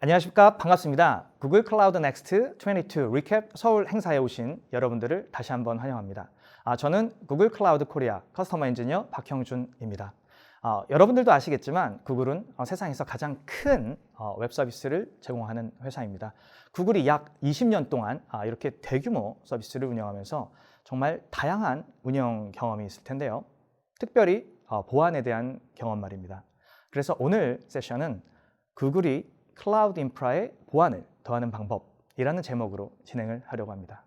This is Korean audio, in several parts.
안녕하십니까. 반갑습니다. 구글 클라우드 넥스트 22 리캡 서울 행사에 오신 여러분들을 다시 한번 환영합니다. 저는 구글 클라우드 코리아 커스터머 엔지니어 박형준입니다. 여러분들도 아시겠지만 구글은 세상에서 가장 큰 웹 서비스를 제공하는 회사입니다. 구글이 약 20년 동안 이렇게 대규모 서비스를 운영하면서 정말 다양한 운영 경험이 있을 텐데요. 특별히 보안에 대한 경험 말입니다. 그래서 오늘 세션은 구글이 클라우드 인프라의 보안을 더하는 방법이라는 제목으로 진행을 하려고 합니다.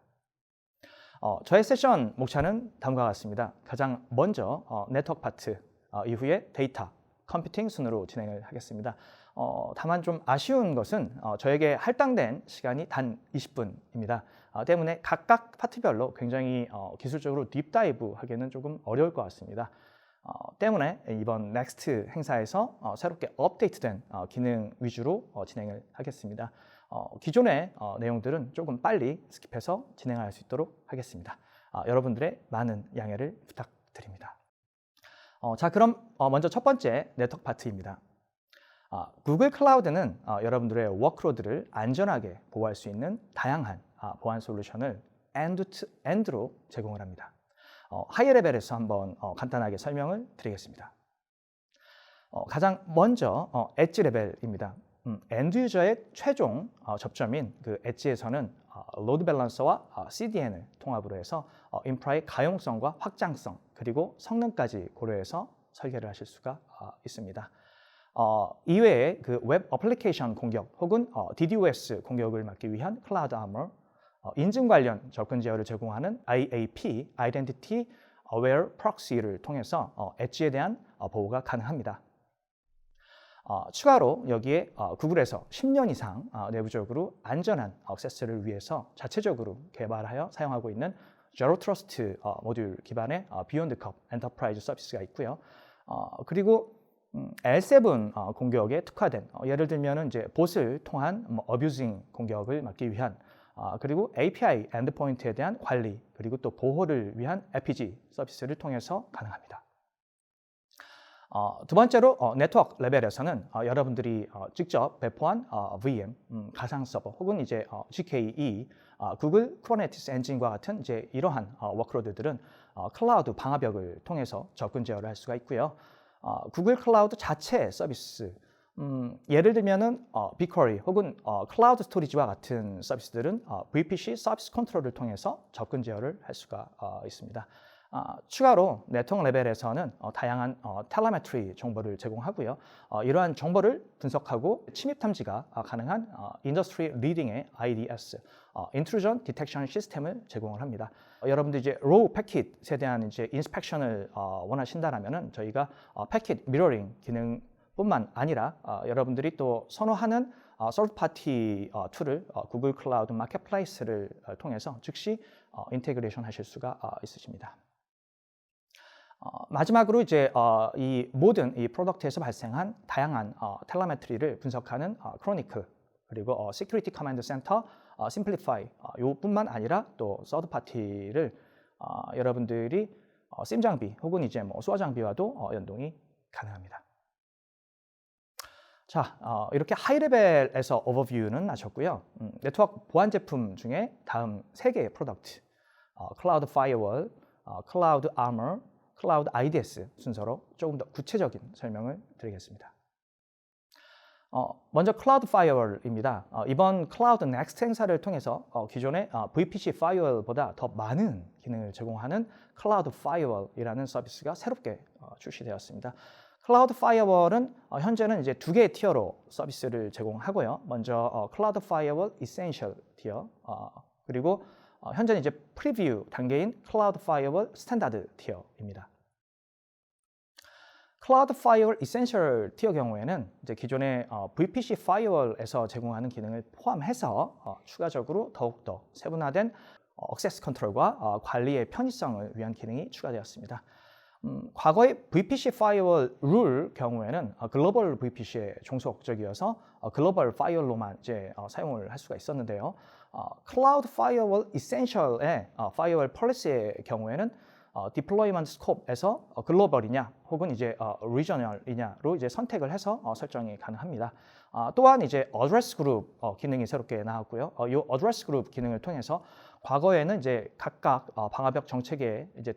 저의 세션 목차는 다음과 같습니다. 가장 먼저 네트워크 파트, 이후에 데이터, 컴퓨팅 순으로 진행을 하겠습니다. 다만 좀 아쉬운 것은 저에게 할당된 시간이 단 20분입니다. 때문에 각각 파트별로 굉장히 기술적으로 딥다이브 하기에는 조금 어려울 것 같습니다. 때문에 이번 넥스트 행사에서 새롭게 업데이트된 기능 위주로 진행을 하겠습니다. 기존의 내용들은 조금 빨리 스킵해서 진행할 수 있도록 하겠습니다. 여러분들의 많은 양해를 부탁드립니다. 자, 그럼 먼저 첫 번째 네트워크 파트입니다. 구글 클라우드는 여러분들의 워크로드를 안전하게 보호할 수 있는 다양한 보안 솔루션을 엔드-투-엔드로 제공을 합니다. 하이 레벨에서 한번 간단하게 설명을 드리겠습니다. 가장 먼저 엣지 레벨입니다. 엔드 유저의 최종 접점인 그 엣지에서는 로드 밸런서와 CDN을 통합으로 해서 인프라의 가용성과 확장성 그리고 성능까지 고려해서 설계를 하실 수가 있습니다. 이외에 그 웹 어플리케이션 공격 혹은 DDoS 공격을 막기 위한 클라우드 아머, 인증 관련 접근 제어를 제공하는 IAP, Identity Aware Proxy를 통해서 엣지에 대한 보호가 가능합니다. 추가로 여기에 구글에서 10년 이상 내부적으로 안전한 액세스를 위해서 자체적으로 개발하여 사용하고 있는 제로 트러스트 모듈 기반의 비욘드 컵 엔터프라이즈 서비스가 있고요. 그리고 L7 공격에 특화된 예를 들면 이제 봇을 통한 어뷰징 공격을 막기 위한 그리고 API 엔드포인트에 대한 관리 그리고 또 보호를 위한 FPG 서비스를 통해서 가능합니다. 두 번째로 네트워크 레벨에서는 여러분들이 직접 배포한 VM, 가상 서버 혹은 이제 GKE, 구글 쿠버네티스 엔진과 같은 이제 이러한 워크로드들은 클라우드 방화벽을 통해서 접근 제어를 할 수가 있고요. 구글 클라우드 자체 서비스, 예를 들면은 BigQuery 혹은 클라우드 스토리지와 같은 서비스들은 VPC 서비스 컨트롤을 통해서 접근 제어를 할 수가 있습니다. 추가로 네트워크 레벨에서는 다양한 텔레메트리 정보를 제공하고요. 이러한 정보를 분석하고 침입 탐지가 가능한 인더스트리 리딩의 IDS, 인트루전 디텍션 시스템을 제공을 합니다. 여러분들 이제 로우 패킷에 대한 이제 인스펙션을 원하신다라면은 저희가 패킷 미러링 기능 뿐만 아니라 여러분들이 또 선호하는 서드 파티 툴을 구글 클라우드 마켓플레이스를 통해서 즉시 인테그레이션 하실 수가 있으십니다. 마지막으로 이제 이 모든 이 프로덕트에서 발생한 다양한 텔레메트리를 분석하는 크로니크 그리고 시큐리티 커맨드 센터 심플리파이 요뿐만 아니라 또 서드 파티를 여러분들이 심 장비 혹은 이제 소아 장비와도 연동이 가능합니다. 자, 이렇게 하이 레벨에서 오버뷰는 마쳤고요. 네트워크 보안 제품 중에 다음 3개의 프로덕트, 클라우드 파이어월, 클라우드 아머, 클라우드 IDS 순서로 조금 더 구체적인 설명을 드리겠습니다. 먼저 클라우드 파이어월입니다. 이번 클라우드 넥스트 행사를 통해서 기존의 VPC 파이어월보다 더 많은 기능을 제공하는 클라우드 파이어월이라는 서비스가 새롭게 출시되었습니다. 클라우드 파이어월은 현재는 이제 2개의 티어로 서비스를 제공하고요. 먼저 클라우드 파이어월 이센셜 티어 그리고 현재는 이제 프리뷰 단계인 클라우드 파이어월 스탠다드 티어입니다. 클라우드 파이어월 이센셜 티어 경우에는 이제 기존의 VPC 파이어월에서 제공하는 기능을 포함해서 추가적으로 더욱더 세분화된 액세스 컨트롤과 관리의 편의성을 위한 기능이 추가되었습니다. 과거의 VPC 파이어월 룰 경우에는 글로벌 VPC에 종속적이어서 글로벌 파이어월로만 이제 사용을 할 수가 있었는데요. 클라우드 파이어월 이센셜의 파이어월 폴리시의 경우에는 디플로이먼트 스코프에서 글로벌이냐 혹은 이제 리저널이냐로 이제 선택을 해서 설정이 가능합니다. 또한 이제 어드레스 그룹 기능이 새롭게 나왔고요. 이 어드레스 그룹 기능을 통해서 과거에는 이제 각각 방화벽 정책에 이제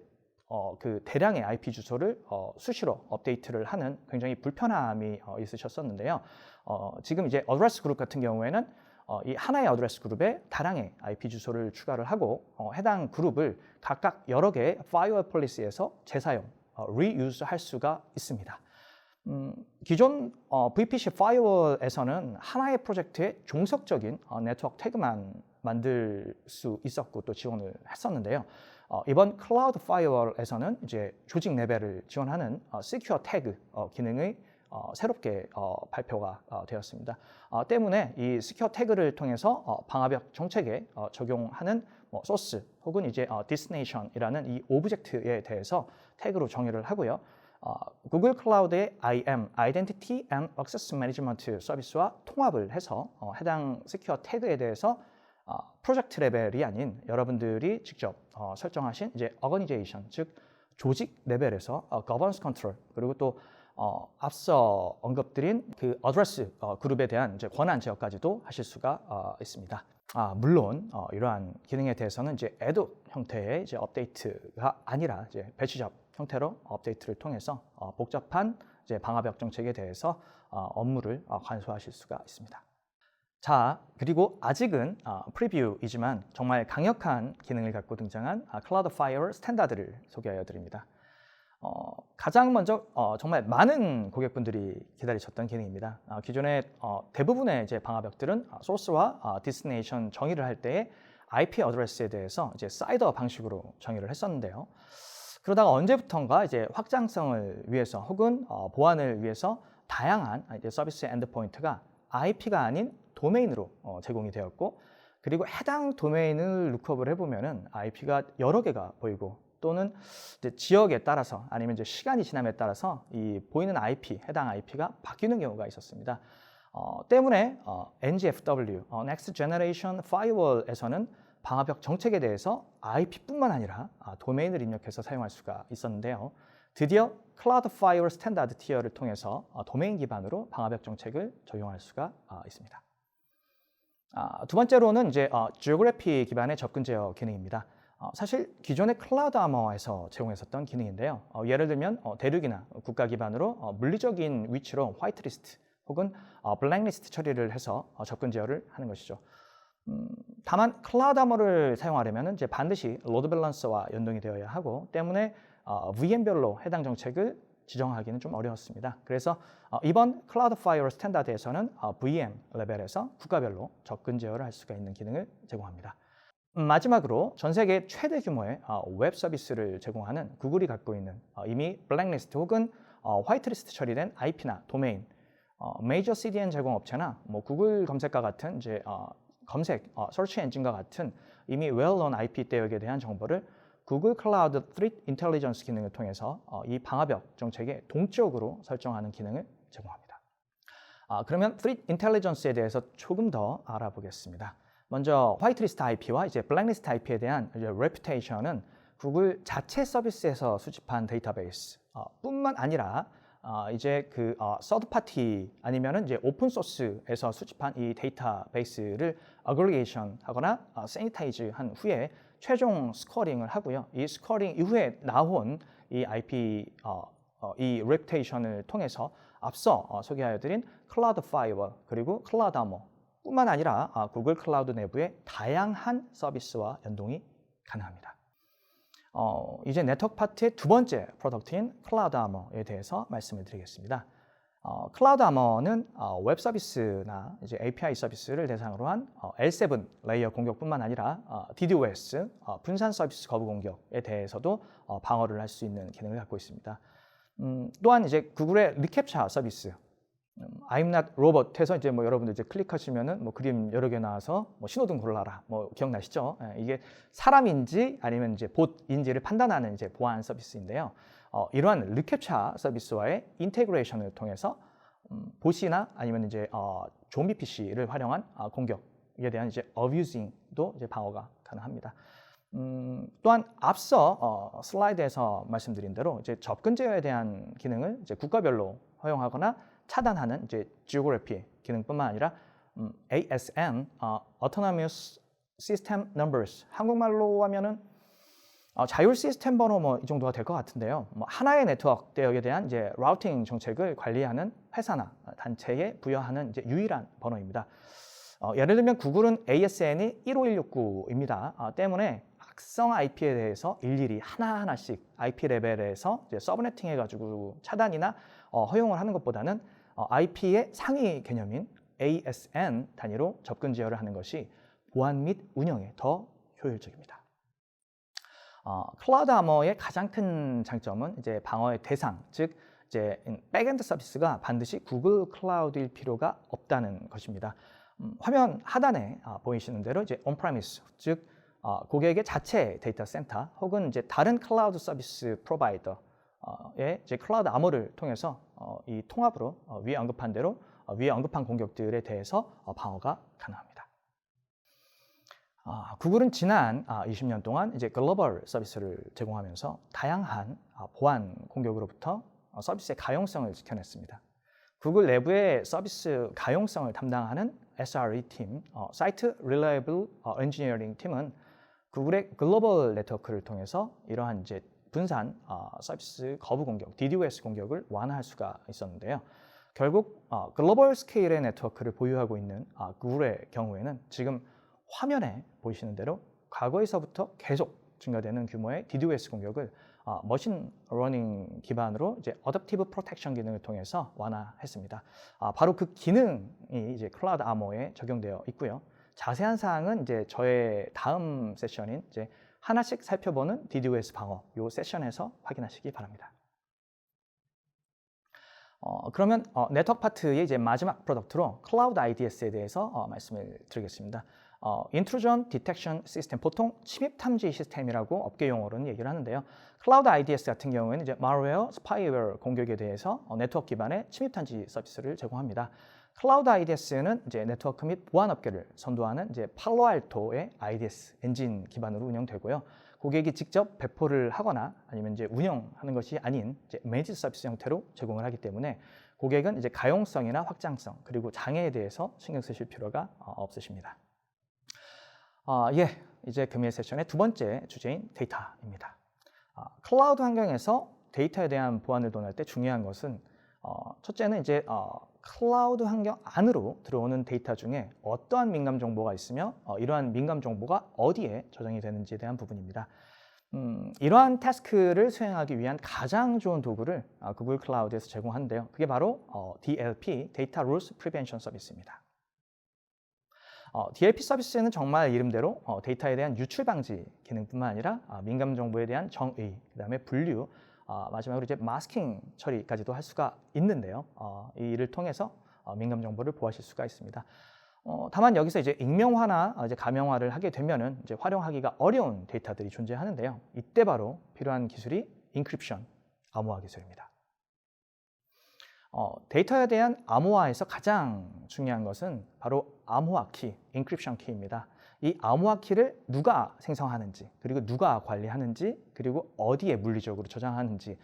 그 대량의 IP 주소를 수시로 업데이트를 하는 굉장히 불편함이 있으셨었는데요. 지금 이제 어드레스 그룹 같은 경우에는 이 하나의 어드레스 그룹에 다량의 IP 주소를 추가를 하고 해당 그룹을 각각 여러 개의 파이어월 폴리시에서 재사용, 리유즈 할 수가 있습니다. 기존 VPC 파이어월에서는 하나의 프로젝트에 종속적인 네트워크 태그만 만들 수 있었고 또 지원을 했었는데요. 이번 클라우드 파이어월에서는 이제 조직 레벨을 지원하는 시큐어 태그 기능의 새롭게 발표가 되었습니다. 때문에 이 시큐어 태그를 통해서 방화벽 정책에 적용하는 소스 혹은 이제 데스티네이션이라는 이 오브젝트에 대해서 태그로 정의를 하고요. 구글 클라우드의 IAM, Identity and Access Management 서비스와 통합을 해서 해당 시큐어 태그에 대해서 프로젝트 레벨이 아닌 여러분들이 직접 설정하신 이제 오거니제이션, 즉 조직 레벨에서 거버넌스 컨트롤 그리고 또 앞서 언급드린 그 어드레스 그룹에 대한 이제 권한 제어까지도 하실 수가 있습니다. 물론 이러한 기능에 대해서는 이제 애도 형태의 이제 업데이트가 아니라 이제 배치잡 형태로 업데이트를 통해서 복잡한 이제 방화벽 정책에 대해서 업무를 간소화하실 수가 있습니다. 자, 그리고 아직은 프리뷰이지만 정말 강력한 기능을 갖고 등장한 클라우드 파이어월 스탠다드를 소개하여 드립니다. 가장 먼저 정말 많은 고객분들이 기다리셨던 기능입니다. 기존의 대부분의 이제 방화벽들은 소스와 디스티네이션 정의를 할 때에 IP 어드레스에 대해서 이제 사이더 방식으로 정의를 했었는데요. 그러다가 언제부턴가 이제 확장성을 위해서 혹은 보안을 위해서 다양한 이제 서비스 엔드포인트가 IP가 아닌 도메인으로 제공이 되었고, 그리고 해당 도메인을 룩업을 해보면은 IP가 여러 개가 보이고 또는 이제 지역에 따라서 아니면 이제 시간이 지남에 따라서 이 보이는 IP, 해당 IP가 바뀌는 경우가 있었습니다. 때문에 NGFW, Next Generation Firewall에서는 방화벽 정책에 대해서 IP뿐만 아니라 도메인을 입력해서 사용할 수가 있었는데요. 드디어 클라우드 파이어월 스탠다드 티어를 통해서 도메인 기반으로 방화벽 정책을 적용할 수가 있습니다. 두 번째로는 이제 지오그래피 기반의 접근 제어 기능입니다. 사실 기존의 클라우드 아머에서 제공했었던 기능인데요. 예를 들면 대륙이나 국가 기반으로 물리적인 위치로 화이트리스트 혹은 블랙리스트 처리를 해서 접근 제어를 하는 것이죠. 다만 클라우드 아머를 사용하려면 이제 반드시 로드 밸런서와 연동이 되어야 하고 때문에 VM별로 해당 정책을 지정하기는 좀 어려웠습니다. 그래서 이번 클라우드 파이어월 스탠다드에서는 VM 레벨에서 국가별로 접근 제어를 할 수가 있는 기능을 제공합니다. 마지막으로 전 세계 최대 규모의 웹 서비스를 제공하는 구글이 갖고 있는 이미 블랙리스트 혹은 화이트리스트 처리된 IP나 도메인, 메이저 CDN 제공 업체나 구글 검색과 같은 이제 검색, 서치 엔진과 같은 이미 well-known IP 대역에 대한 정보를 구글 클라우드 Threat Intelligence 기능을 통해서 이 방화벽 정책에 동적으로 설정하는 기능을 제공합니다. 그러면 Threat Intelligence에 대해서 조금 더 알아보겠습니다. 먼저 화이트리스트 IP와 이제 블랙리스트 IP에 대한 이제 reputation은 구글 자체 서비스에서 수집한 데이터베이스 뿐만 아니라 이제 그 서드 파티 아니면은 이제 오픈 소스에서 수집한 이 데이터베이스를 어그리게이션 하거나 세니타이즈 한 후에 최종 스코어링을 하고요. 이 스코어링 이후에 나온 이 IP 이 reputation을 통해서 앞서 소개하여 드린 클라우드 파이어월 그리고 클라우드 아머 뿐만 아니라 구글 클라우드 내부의 다양한 서비스와 연동이 가능합니다. 이제 네트워크 파트의 두 번째 프로덕트인 클라우드 아머에 대해서 말씀을 드리겠습니다. 클라우드 아머는 웹 서비스나 이제 API 서비스를 대상으로 한 L7 레이어 공격뿐만 아니라 DDoS, 분산 서비스 거부 공격에 대해서도 방어를 할 수 있는 기능을 갖고 있습니다. 또한 이제 구글의 리캡차 서비스, I'm not robot 해서 이제 뭐 여러분들 이제 클릭하시면은 뭐 그림 여러 개 나와서 뭐 신호등 골라라 뭐 기억나시죠? 이게 사람인지 아니면 이제 봇인지를 판단하는 이제 보안 서비스인데요. 이러한 리캡차 서비스와의 인테그레이션을 통해서 봇이나 아니면 이제 좀비 PC를 활용한 공격에 대한 이제 abusing도 이제 방어가 가능합니다. 또한 앞서 슬라이드에서 말씀드린 대로 이제 접근 제어에 대한 기능을 이제 국가별로 허용하거나 차단하는 이제 geography 기능뿐만 아니라 ASN, Autonomous System Numbers, 한국말로 하면은 자율 시스템 번호 뭐 이 정도가 될 것 같은데요. 뭐 하나의 네트워크 대역에 대한 이제 라우팅 정책을 관리하는 회사나 단체에 부여하는 이제 유일한 번호입니다. 예를 들면 구글은 ASN이 15169입니다. 때문에 악성 IP에 대해서 일일이 하나하나씩 IP 레벨에서 이제 서브네팅 해가지고 차단이나 허용을 하는 것보다는 IP의 상위 개념인 ASN 단위로 접근 제어를 하는 것이 보안 및 운영에 더 효율적입니다. 클라우드 아머의 가장 큰 장점은 이제 방어의 대상, 즉 이제 백엔드 서비스가 반드시 구글 클라우드일 필요가 없다는 것입니다. 화면 하단에 보이시는 대로 이제 온프레미스, 즉 고객의 자체 데이터 센터 혹은 이제 다른 클라우드 서비스 프로바이더의 이제 클라우드 아머를 통해서 이 통합으로 위에 언급한 대로 위에 언급한 공격들에 대해서 방어가 가능합니다. 구글은 지난 20년 동안 이제 글로벌 서비스를 제공하면서 다양한 보안 공격으로부터 서비스의 가용성을 지켜냈습니다. 구글 내부의 서비스 가용성을 담당하는 SRE 팀, Site Reliable Engineering 팀은 구글의 글로벌 네트워크를 통해서 이러한 이제 분산 서비스 거부 공격, DDoS 공격을 완화할 수가 있었는데요. 결국 글로벌 스케일의 네트워크를 보유하고 있는 구글의 경우에는 지금 화면에 보이시는 대로 과거에서부터 계속 증가되는 규모의 DDoS 공격을 머신 러닝 기반으로 이제 어댑티브 프로텍션 기능을 통해서 완화했습니다. 바로 그 기능이 이제 클라우드 아머에 적용되어 있고요. 자세한 사항은 이제 저의 다음 세션인 이제 하나씩 살펴보는 DDoS 방어 이 세션에서 확인하시기 바랍니다. 그러면 네트워크 파트의 이제 마지막 프로덕트로 클라우드 IDS에 대해서 말씀을 드리겠습니다. 인트루전 디텍션 시스템, 보통 침입 탐지 시스템이라고 업계 용어로는 얘기를 하는데요. 클라우드 IDS 같은 경우에는 이제 malware, spyware 공격에 대해서 네트워크 기반의 침입 탐지 서비스를 제공합니다. 클라우드 IDS는 이제 네트워크 및 보안 업계를 선도하는 이제 팔로알토의 IDS 엔진 기반으로 운영되고요. 고객이 직접 배포를 하거나 아니면 이제 운영하는 것이 아닌 이제 매니지 서비스 형태로 제공을 하기 때문에 고객은 이제 가용성이나 확장성 그리고 장애에 대해서 신경 쓰실 필요가 없으십니다. 이제 금일 세션의 두 번째 주제인 데이터입니다. 클라우드 환경에서 데이터에 대한 보안을 논할 때 중요한 것은 첫째는 이제 클라우드 환경 안으로 들어오는 데이터 중에 어떠한 민감 정보가 있으며 이러한 민감 정보가 어디에 저장이 되는지에 대한 부분입니다. 이러한 태스크를 수행하기 위한 가장 좋은 도구를 구글 클라우드에서 제공하는데요. 그게 바로 DLP, Data Loss Prevention 서비스입니다. DLP 서비스는 정말 이름대로 데이터에 대한 유출 방지 기능뿐만 아니라 민감 정보에 대한 정의, 그다음에 분류, 마지막으로 이제 마스킹 처리까지도 할 수가 있는데요. 이 일을 통해서 민감 정보를 보호하실 수가 있습니다. 다만 여기서 이제 익명화나 이제 가명화를 하게 되면은 이제 활용하기가 어려운 데이터들이 존재하는데요. 이때 바로 필요한 기술이 인크립션, 암호화 기술입니다. 데이터에 대한 암호화에서 가장 중요한 것은 바로 암호화 키, 인크립션 키입니다. 이 암호화 키를 누가 생성하는지, 그리고 누가 관리하는지, 그리고 어디에 물리적으로 저장하는지,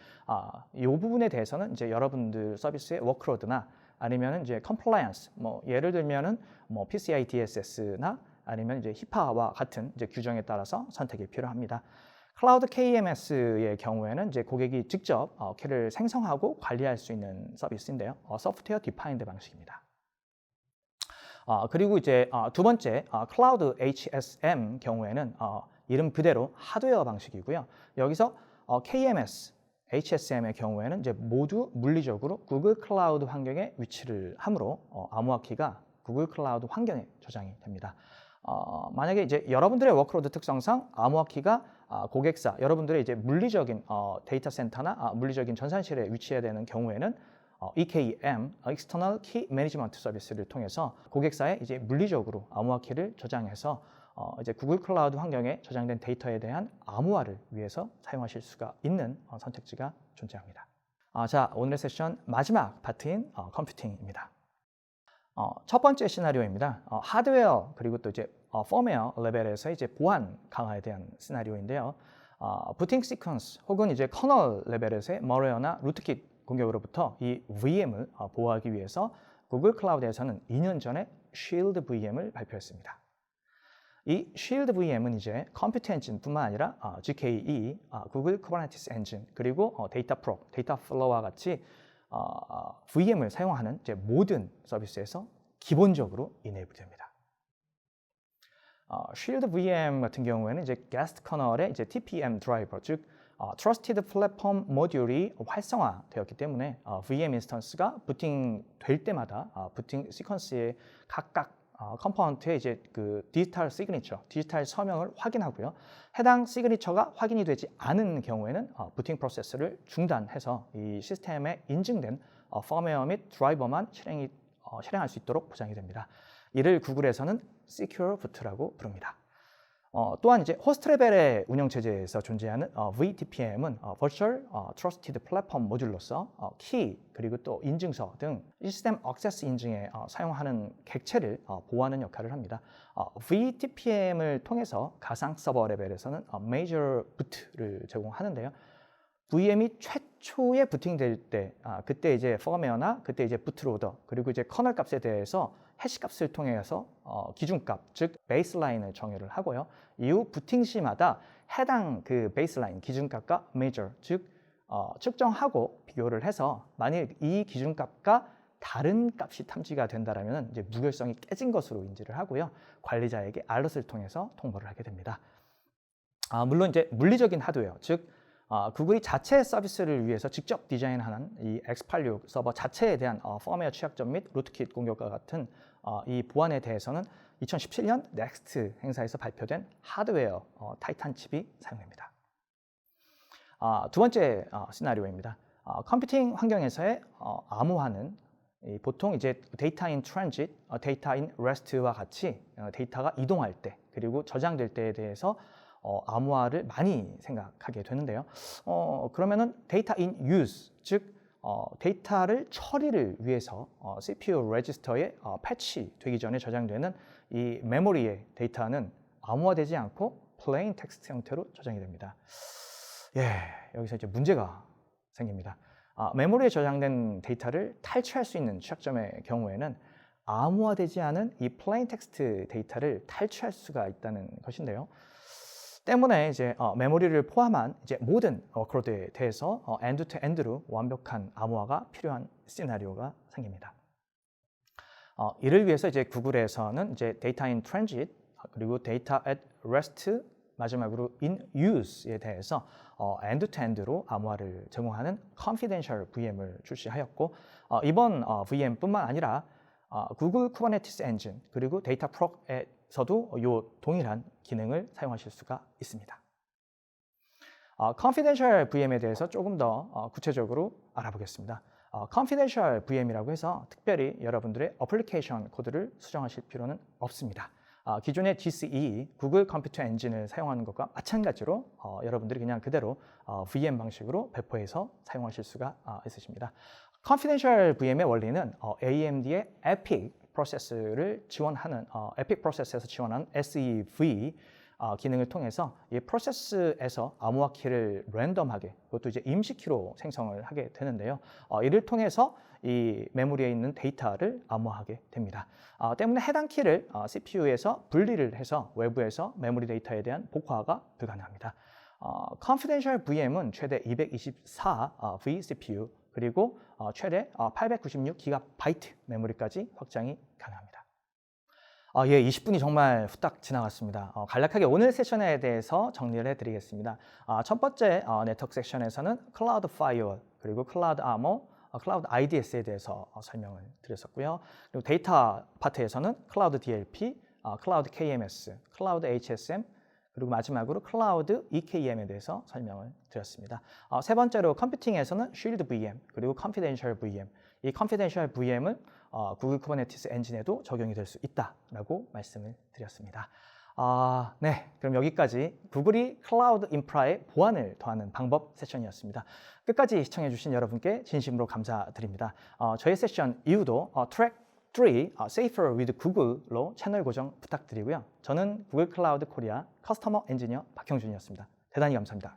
이 부분에 대해서는 이제 여러분들 서비스의 워크로드나 아니면 이제 컴플라이언스, 뭐 예를 들면은 뭐 PCI DSS나 아니면 이제 히파와 같은 이제 규정에 따라서 선택이 필요합니다. 클라우드 KMS의 경우에는 이제 고객이 직접 키를 생성하고 관리할 수 있는 서비스인데요. 소프트웨어 디파인드 방식입니다. 그리고 이제 두 번째 클라우드 HSM 경우에는 이름 그대로 하드웨어 방식이고요. 여기서 KMS, HSM의 경우에는 이제 모두 물리적으로 구글 클라우드 환경에 위치를 하므로 암호화 키가 구글 클라우드 환경에 저장이 됩니다. 만약에 이제 여러분들의 워크로드 특성상 암호화 키가 고객사, 여러분들의 이제 물리적인 데이터 센터나 물리적인 전산실에 위치해야 되는 경우에는 EKM, External Key Management 서비스를 통해서 고객사에 이제 물리적으로 암호화 키를 저장해서 이제 구글 클라우드 환경에 저장된 데이터에 대한 암호화를 위해서 사용하실 수가 있는 선택지가 존재합니다. 자, 오늘의 세션 마지막 파트인 컴퓨팅입니다. 첫 번째 시나리오입니다. 하드웨어 그리고 또 이제 펌웨어 레벨에서 이제 보안 강화에 대한 시나리오인데요. 부팅 시퀀스 혹은 이제 커널 레벨에서의 malware나 루트킷 공격으로부터 이 VM을 보호하기 위해서 구글 클라우드에서는 2년 전에 Shield VM을 발표했습니다. 이 Shield VM은 이제 컴퓨터 엔진뿐만 아니라 GKE, 구글 쿠버네티스 엔진, 그리고 데이터 프로, 데이터 플로우와 같이 VM을 사용하는 이제 모든 서비스에서 기본적으로 이네이블됩니다. Shield VM 같은 경우에는 이제 게스트 커널의 이제 TPM 드라이버, 즉 Trusted Platform 모듈이 활성화되었기 때문에 VM 인스턴스가 부팅될 때마다 부팅 시퀀스의 각각 컴포넌트의 이제 그 디지털 시그니처, 디지털 서명을 확인하고요. 해당 시그니처가 확인이 되지 않은 경우에는 부팅 프로세스를 중단해서 이 시스템에 인증된 펌웨어 및 드라이버만 실행할 수 있도록 보장이 됩니다. 이를 구글에서는 Secure Boot라고 부릅니다. 또한 이제 호스트 레벨의 운영 체제에서 존재하는 VTPM은 Virtual Trusted Platform 모듈로서 키 그리고 또 인증서 등 시스템 액세스 인증에 사용하는 객체를 보호하는 역할을 합니다. VTPM을 통해서 가상 서버 레벨에서는 Major Boot를 제공하는데요. VM이 최초에 부팅될 때, 그때 이제 펌웨어나 그때 이제 부트로더 그리고 이제 커널 값에 대해서 해시 값을 통해서 기준값, 즉 베이스라인을 정의를 하고요. 이후 부팅 시마다 해당 그 베이스라인 기준값과 메이저, 즉 측정하고 비교를 해서 만약 이 기준값과 다른 값이 탐지가 된다라면 이제 무결성이 깨진 것으로 인지를 하고요. 관리자에게 알럿을 통해서 통보를 하게 됩니다. 물론 이제 물리적인 하드웨어, 즉 구글이 자체 서비스를 위해서 직접 디자인하는 이 X86 서버 자체에 대한 펌웨어 취약점 및 루트킷 공격과 같은 이 보안에 대해서는 2017년 넥스트 행사에서 발표된 하드웨어 타이탄 칩이 사용됩니다. 두 번째 시나리오입니다. 컴퓨팅 환경에서의 암호화는 보통 이제 데이터 인 트랜짓, 데이터 인 레스트와 같이 데이터가 이동할 때 그리고 저장될 때에 대해서 암호화를 많이 생각하게 되는데요. 그러면은 데이터 인 유즈, 즉 데이터를 처리를 위해서 CPU 레지스터에 패치되기 전에 저장되는 이 메모리의 데이터는 암호화되지 않고 플레인 텍스트 형태로 저장이 됩니다. 여기서 이제 문제가 생깁니다. 메모리에 저장된 데이터를 탈취할 수 있는 취약점의 경우에는 암호화되지 않은 이 플레인 텍스트 데이터를 탈취할 수가 있다는 것인데요. 때문에 이제 메모리를 포함한 이제 모든 워크로드에 대해서 엔드-투-엔드로 완벽한 암호화가 필요한 시나리오가 생깁니다. 이를 위해서 이제 구글에서는 이제 데이터 인 트랜짓 그리고 데이터 at rest 마지막으로 in use에 대해서 엔드-투-엔드로 암호화를 제공하는 confidential VM을 출시하였고 이번 VM뿐만 아니라 구글 쿠버네티스 엔진 그리고 데이터 프로에서도 이 동일한 기능을 사용하실 수가 있습니다. confidential VM에 대해서 조금 더 구체적으로 알아보겠습니다. confidential VM이라고 해서 특별히 여러분들의 어플리케이션 코드를 수정하실 필요는 없습니다. 기존의 GCE, 구글 컴퓨터 엔진을 사용하는 것과 마찬가지로 여러분들이 그냥 그대로 VM 방식으로 배포해서 사용하실 수가 있으십니다. confidential VM의 원리는 AMD의 EPIC 프로세스를 지원하는 EPIC 프로세스에서 지원하는 SEV 기능을 통해서 이 프로세스에서 암호화 키를 랜덤하게 그것도 이제 임시 키로 생성을 하게 되는데요. 이를 통해서 이 메모리에 있는 데이터를 암호화하게 됩니다. 때문에 해당 키를 CPU에서 분리를 해서 외부에서 메모리 데이터에 대한 복화가 불가능합니다. confidential VM은 최대 224 vCPU 그리고 최대 896GB 메모리까지 확장이 가능합니다. 20분이 정말 후딱 지나갔습니다. 간략하게 오늘 세션에 대해서 정리를 해드리겠습니다. 첫 번째 네트워크 섹션에서는 클라우드 파이어월 그리고 클라우드 아머, 클라우드 IDS에 대해서 설명을 드렸었고요. 그리고 데이터 파트에서는 클라우드 DLP, 클라우드 KMS, 클라우드 HSM, 그리고 마지막으로 클라우드 EKM에 대해서 설명을 드렸습니다. 세 번째로 컴퓨팅에서는 Shield VM 그리고 Confidential VM. 이 Confidential VM은 구글 쿠버네티스 엔진에도 적용이 될 수 있다라고 말씀을 드렸습니다. 네, 그럼 여기까지 구글이 클라우드 인프라에 보안을 더하는 방법 세션이었습니다. 끝까지 시청해주신 여러분께 진심으로 감사드립니다. 저희 세션 이후도 트랙 3, Safer with Google로 채널 고정 부탁드리고요. 저는 구글 클라우드 코리아 커스터머 엔지니어 박형준이었습니다. 대단히 감사합니다.